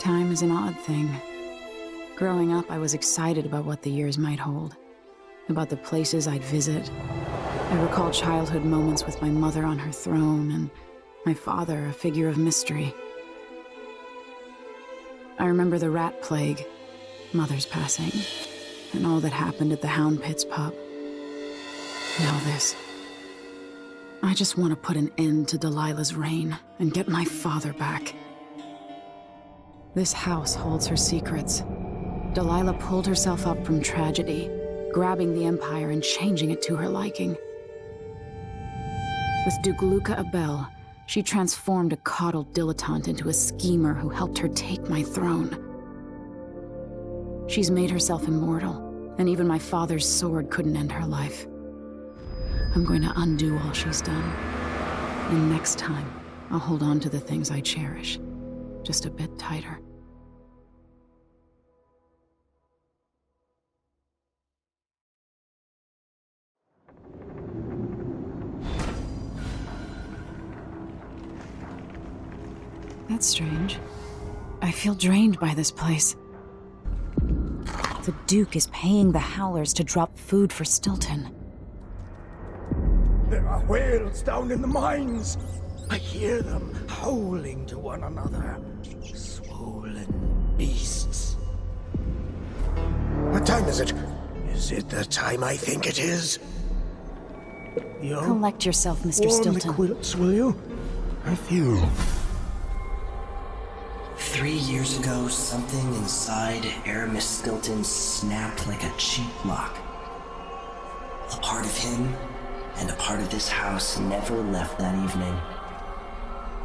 Time is an odd thing. Growing up, I was excited about what the years might hold, about the places I'd visit. I recall childhood moments with my mother on her throne, and my father, a figure of mystery. I remember the rat plague, Mother's passing, and all that happened at the Hound Pit's pub. Now this. I just want to put an end to Delilah's reign and get my father back. This house holds her secrets. Delilah pulled herself up from tragedy, grabbing the Empire and changing it to her liking. With Duke Luca Abel, she transformed a coddled dilettante into a schemer who helped her take my throne. She's made herself immortal, and even my father's sword couldn't end her life. I'm going to undo all she's done. And next time, I'll hold on to the things I cherish, just a bit tighter. That's strange. I feel drained by this place. The Duke is paying the Howlers to drop food for Stilton. There are whales down in the mines. I hear them howling to one another. Swollen beasts. What time is it? Is it the time I think it is? Yo, Collect yourself, Mr. warm Stilton. the quilts, will you? I feel... 3 years ago, something inside Aramis Stilton snapped like a cheap lock. A part of him and a part of this house never left that evening.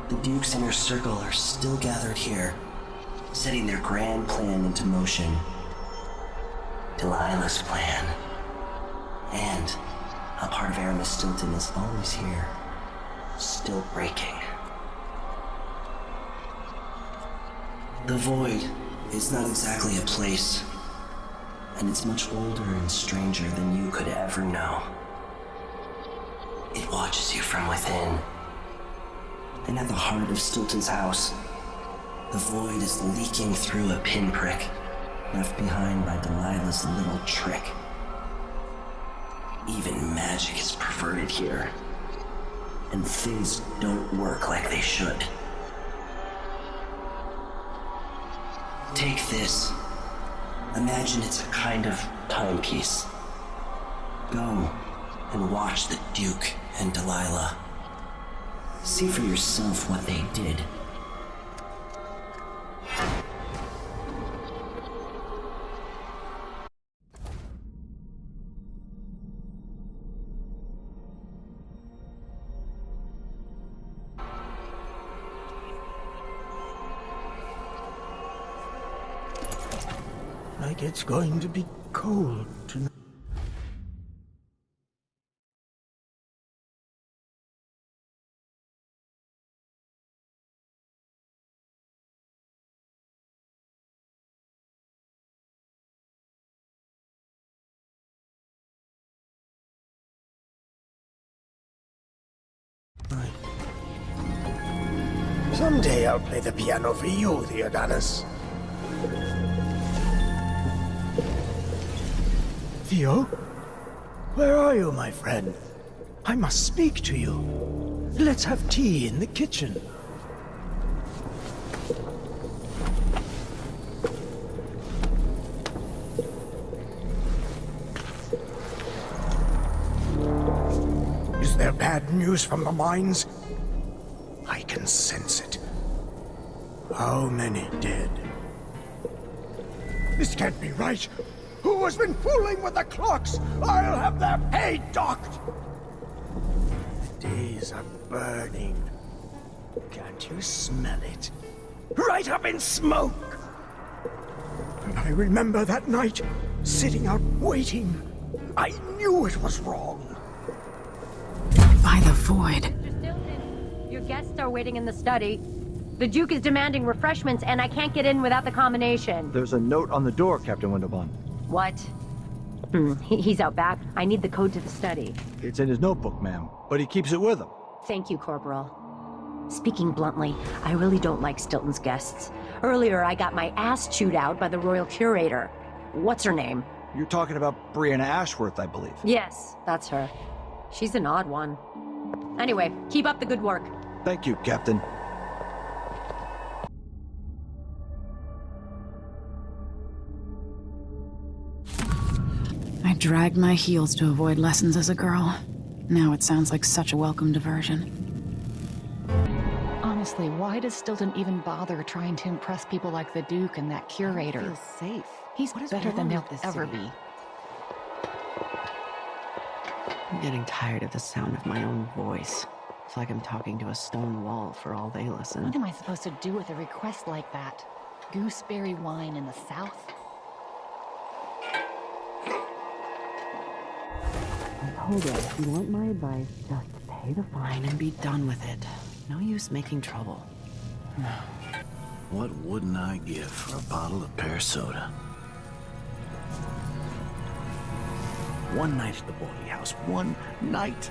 The Duke's inner circle are still gathered here, setting their grand plan into motion. Delilah's plan. And a part of Aramis Stilton is always here, still breaking. The Void is not exactly a place, and it's much older and stranger than you could ever know. It watches you from within. And at the heart of Stilton's house, the Void is leaking through a pinprick left behind by Delilah's little trick. Even magic is perverted here, and things don't work like they should. Take this. Imagine it's a kind of timepiece. Go and watch the Duke and Delilah. See for yourself what they did. Like it's going to be cold tonight. Someday I'll play the piano for you, Theodonis. Theo? Where are you, my friend? I must speak to you. Let's have tea in the kitchen. Is there bad news from the mines? I can sense it. How many dead? This can't be right. Who has been fooling with the clocks? I'll have their pay docked! The days are burning. Can't you smell it? Right up in smoke! And I remember that night, sitting out waiting. I knew it was wrong. By the Void. Mr. Stilton, your guests are waiting in the study. The Duke is demanding refreshments, and I can't get in without the combination. There's a note on the door, Captain Windelband. What? He's out back. I need the code to the study. It's in his notebook, ma'am, but he keeps it with him. Thank you, Corporal. Speaking bluntly, I really don't like Stilton's guests. Earlier, I got my ass chewed out by the royal curator. What's her name? You're talking about Brianna Ashworth, I believe. Yes, that's her. She's an odd one. Anyway, keep up the good work. Thank you, Captain. I dragged my heels to avoid lessons as a girl. Now it sounds like such a welcome diversion. Honestly, why does Stilton even bother trying to impress people like the Duke and that curator? I don't feel safe. He's better than they'll ever be. I'm getting tired of the sound of my own voice. It's like I'm talking to a stone wall for all they listen. What am I supposed to do with a request like that? Gooseberry wine in the South? I told you, if you want my advice, just pay the fine and be done with it. No use making trouble. What wouldn't I give for a bottle of pear soda? One night at the boarding house. One night.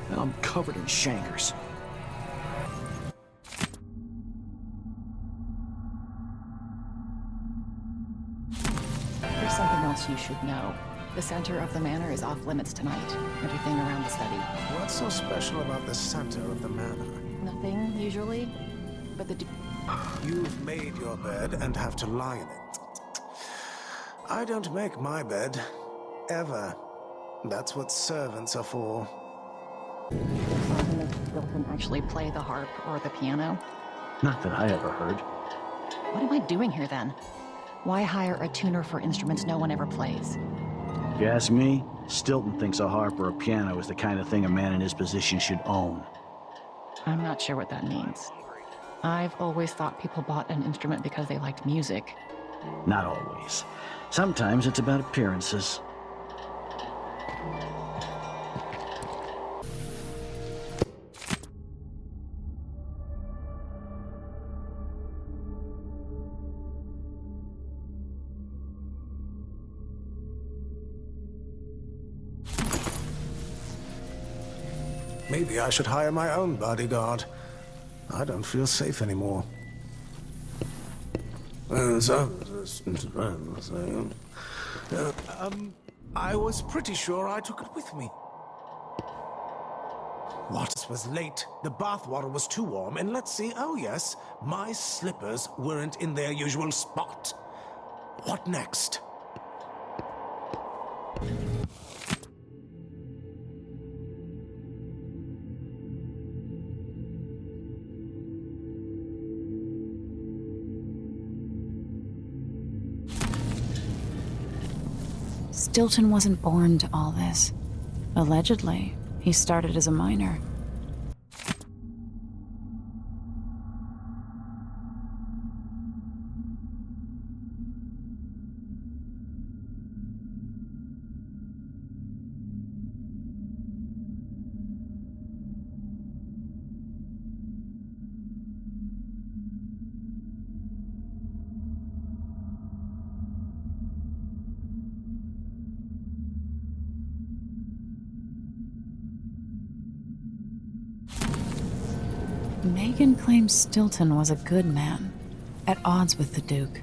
And I'm covered in chancres. There's something else you should know. The center of the manor is off limits tonight. Everything around the study. What's so special about the center of the manor? Nothing, usually. But the You've made your bed and have to lie in it. I don't make my bed. Ever. That's what servants are for. Does Stilton actually play the harp or the piano? Not that I ever heard. What am I doing here then? Why hire a tuner for instruments no one ever plays? If you ask me, Stilton thinks a harp or a piano is the kind of thing a man in his position should own. I'm not sure what that means. I've always thought people bought an instrument because they liked music. Not always. Sometimes it's about appearances. Maybe I should hire my own bodyguard. I don't feel safe anymore. I was pretty sure I took it with me. What was late? The bathwater was too warm, and let's see, oh yes, my slippers weren't in their usual spot. What next? Stilton wasn't born to all this. Allegedly, he started as a miner. Megan claims Stilton was a good man, at odds with the Duke.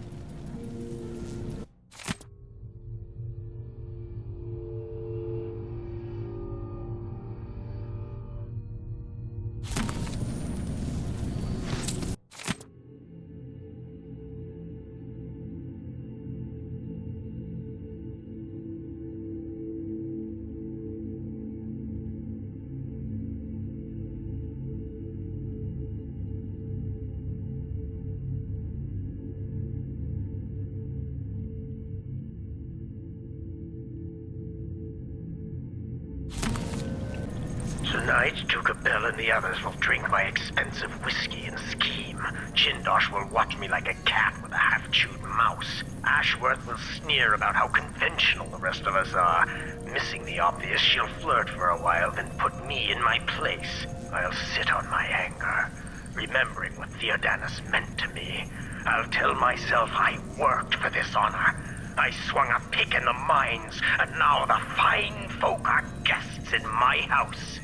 Tonight, Duke Bell and the others will drink my expensive whiskey and scheme. Chindosh will watch me like a cat with a half-chewed mouse. Ashworth will sneer about how conventional the rest of us are. Missing the obvious, she'll flirt for a while, then put me in my place. I'll sit on my anger, remembering what Theodanis meant to me. I'll tell myself I worked for this honor. I swung a pick in the mines, and now the fine folk are guests in my house.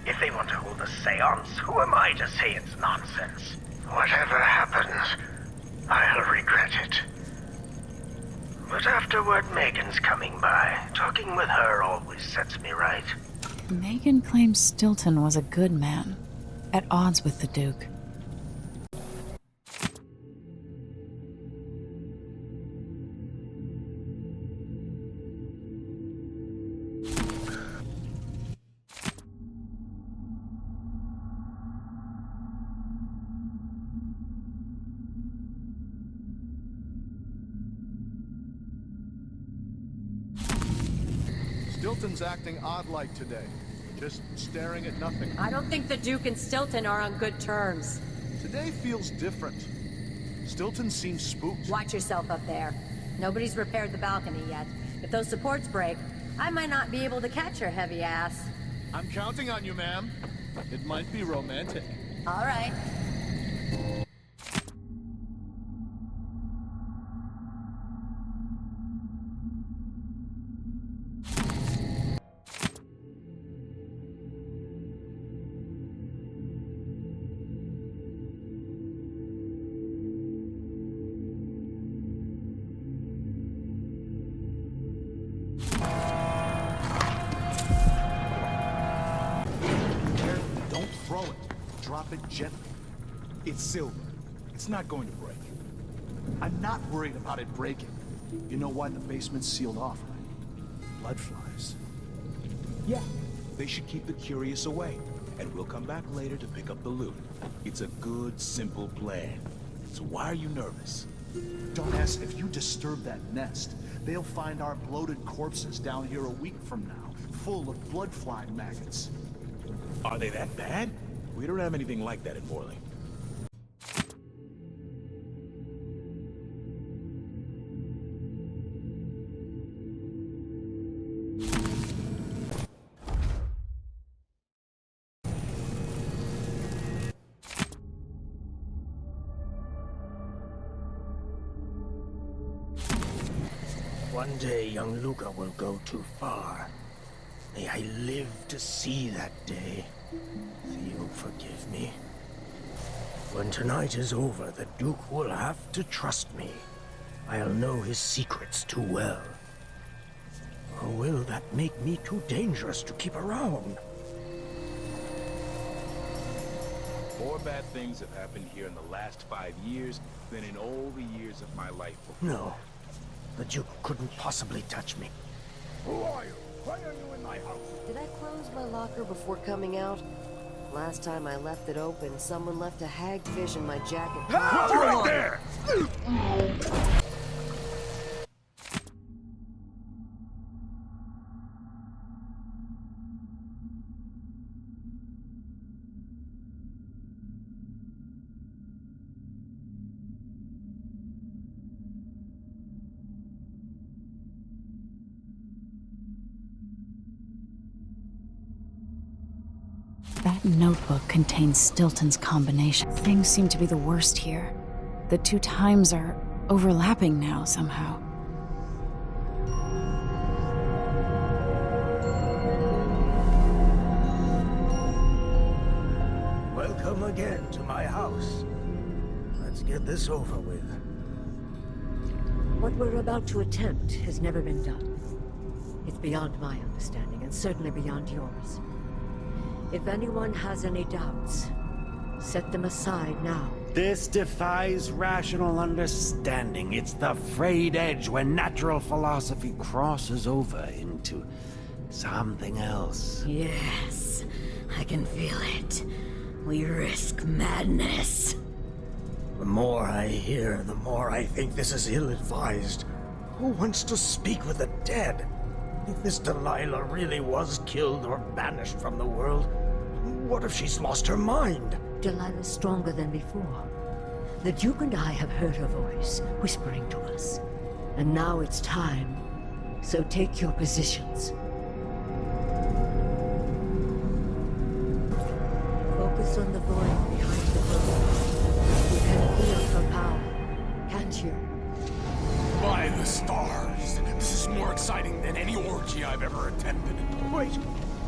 If they want to hold a seance, who am I to say it's nonsense? Whatever happens, I'll Afterward, Megan's coming by. Talking with her always sets me right. Megan claims Stilton was a good man, at odds with the Duke. Stilton's acting odd-like today. Just staring at nothing. I don't think the Duke and Stilton are on good terms. Today feels different. Stilton seems spooked. Watch yourself up there. Nobody's repaired the balcony yet. If those supports break, I might not be able to catch your heavy ass. I'm counting on you, ma'am. It might be romantic. All right. Don't throw it. Drop it gently. It's silver. It's not going to break. I'm not worried about it breaking. You know why the basement's sealed off, right? Blood flies. Yeah. They should keep the curious away, and we'll come back later to pick up the loot. It's a good, simple plan. So why are you nervous? Dumbass, if you disturb that nest, they'll find our bloated corpses down here a week from now, full of blood fly maggots. Are they that bad? We don't have anything like that in Morley. One day, young Luca will go too far. May I live to see that day. Theo, forgive me. When tonight is over, the Duke will have to trust me. I'll know his secrets too well. Or will that make me too dangerous to keep around? More bad things have happened here in the last 5 years than in all the years of my life before. No. The Duke couldn't possibly touch me. Who are you? Why are you in my house? Did I close my locker before coming out? Last time I left it open, someone left a hagfish in my jacket. Ah, right there! That notebook contains Stilton's combination. Things seem to be the worst here. The two times are overlapping now, somehow. Welcome again to my house. Let's get this over with. What we're about to attempt has never been done. It's beyond my understanding, and certainly beyond yours. If anyone has any doubts, set them aside now. This defies rational understanding. It's the frayed edge where natural philosophy crosses over into something else. Yes, I can feel it. We risk madness. The more I hear, the more I think this is ill-advised. Who wants to speak with the dead? If this Delilah really was killed or banished from the world, what if she's lost her mind? Delilah's stronger than before. The Duke and I have heard her voice, whispering to us. And now it's time. So take your positions. Focus on the void behind the curtain. You can feel her power, can't you? By the stars! This is more exciting than any orgy I've ever attended. Wait!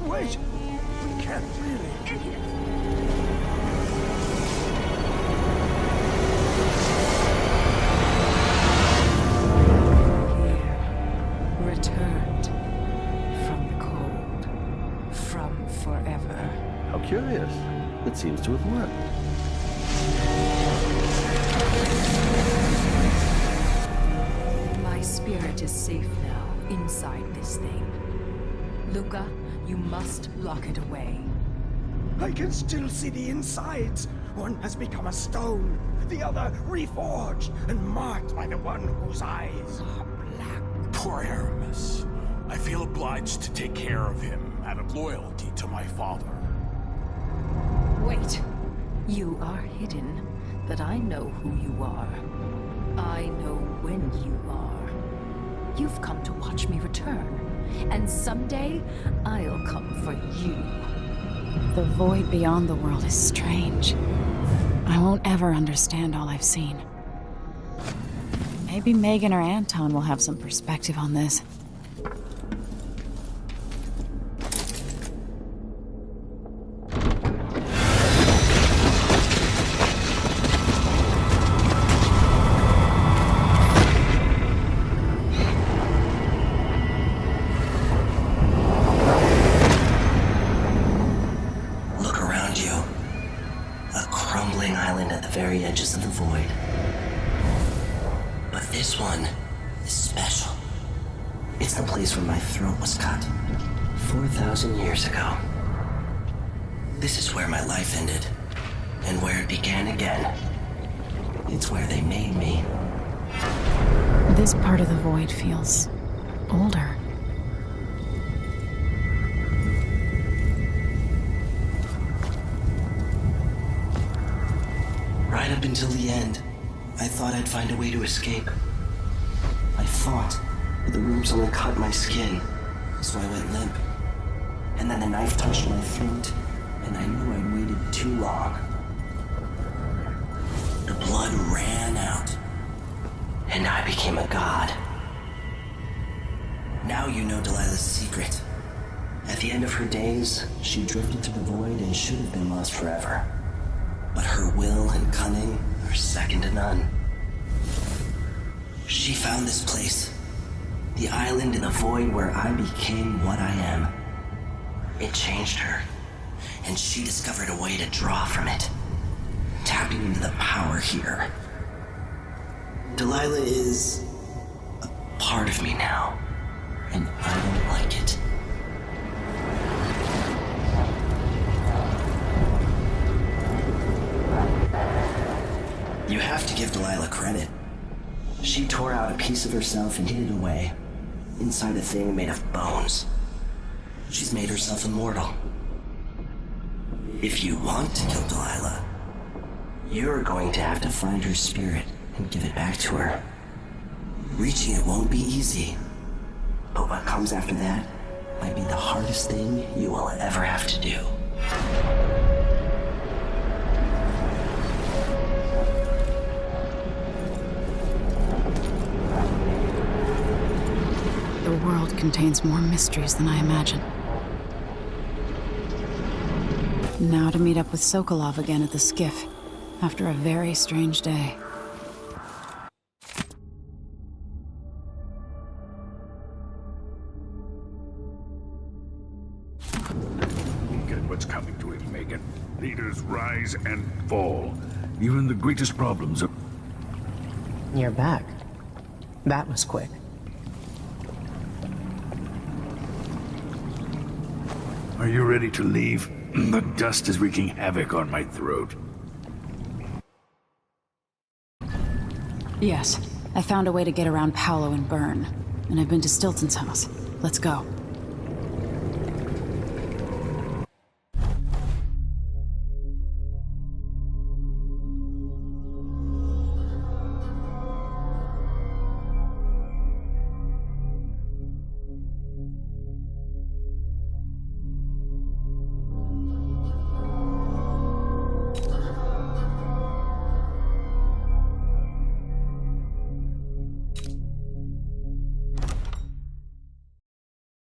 Wait! We can't really... Idiot! Here, seems to have worked. My spirit is safe now, inside this thing. Luca, you must lock it away. I can still see the insides. One has become a stone, the other reforged and marked by the one whose eyes are black. Poor Aramis. I feel obliged to take care of him out of loyalty to my father. Wait. You are hidden, but I know who you are. I know when you are. You've come to watch me return, and someday I'll come for you. The void beyond the world is strange. I won't ever understand all I've seen. Maybe Megan or Anton will have some perspective on this. Very edges of the void. But this one is special. It's the place where my throat was cut 4,000 years ago. This is where my life ended, and where it began again. It's where they made me. This part of the void feels older. Right up until the end, I thought I'd find a way to escape. I fought, but the rooms only cut my skin, so I went limp. And then the knife touched my throat, and I knew I'd waited too long. The blood ran out, and I became a god. Now you know Delilah's secret. At the end of her days, she drifted to the void and should have been lost forever. But her will and cunning are second to none. She found this place, the island in the void where I became what I am. It changed her, and she discovered a way to draw from it, tapping into the power here. Delilah is a part of me now, and I don't like it. You have to give Delilah credit. She tore out a piece of herself and hid it away, inside a thing made of bones. She's made herself immortal. If you want to kill Delilah, you're going to have to find her spirit and give it back to her. Reaching it won't be easy, but what comes after that might be the hardest thing you will ever have to do. The world contains more mysteries than I imagined. Now to meet up with Sokolov again at the skiff, after a very strange day. Look at what's coming to him, Megan. Leaders rise and fall. Even the greatest problems are... You're back. That was quick. Are you ready to leave? The dust is wreaking havoc on my throat. Yes, I found a way to get around Paolo and Byrne, and I've been to Stilton's house. Let's go.